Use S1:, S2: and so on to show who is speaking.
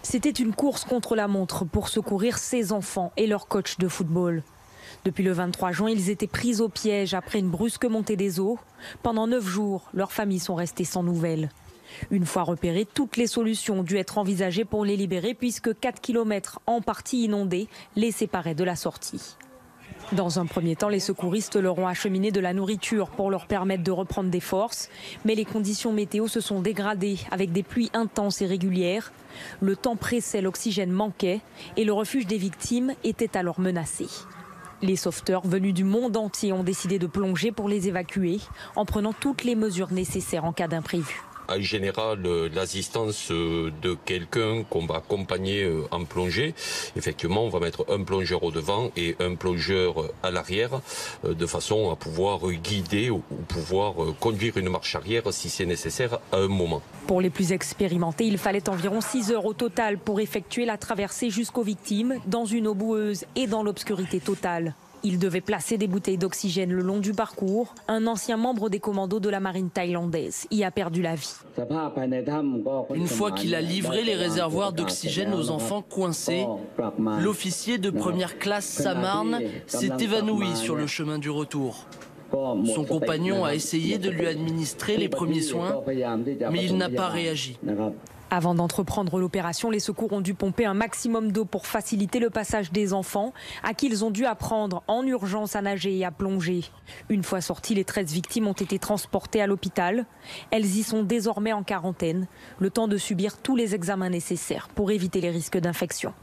S1: C'était une course contre la montre pour secourir ces enfants et leur coach de football. Depuis le 23 juin, ils étaient pris au piège après une brusque montée des eaux. Pendant 9 jours, leurs familles sont restées sans nouvelles. Une fois repérées, toutes les solutions ont dû être envisagées pour les libérer puisque 4 km en partie inondés les séparaient de la sortie. Dans un premier temps, les secouristes leur ont acheminé de la nourriture pour leur permettre de reprendre des forces. Mais les conditions météo se sont dégradées avec des pluies intenses et régulières. Le temps pressait, l'oxygène manquait et le refuge des victimes était alors menacé. Les sauveteurs venus du monde entier ont décidé de plonger pour les évacuer en prenant toutes les mesures nécessaires en cas d'imprévu.
S2: En général, l'assistance de quelqu'un qu'on va accompagner en plongée, effectivement, on va mettre un plongeur au devant et un plongeur à l'arrière, de façon à pouvoir guider ou pouvoir conduire une marche arrière si c'est nécessaire à un moment.
S1: Pour les plus expérimentés, il fallait environ 6 heures au total pour effectuer la traversée jusqu'aux victimes, dans une eau boueuse et dans l'obscurité totale. Il devait placer des bouteilles d'oxygène le long du parcours. Un ancien membre des commandos de la marine thaïlandaise y a perdu la vie.
S3: Une fois qu'il a livré les réservoirs d'oxygène aux enfants coincés, l'officier de première classe Samarn s'est évanoui sur le chemin du retour. Son compagnon a essayé de lui administrer les premiers soins, mais il n'a pas réagi.
S1: Avant d'entreprendre l'opération, les secours ont dû pomper un maximum d'eau pour faciliter le passage des enfants, à qui ils ont dû apprendre en urgence à nager et à plonger. Une fois sorties, les 13 victimes ont été transportées à l'hôpital. Elles y sont désormais en quarantaine, le temps de subir tous les examens nécessaires pour éviter les risques d'infection.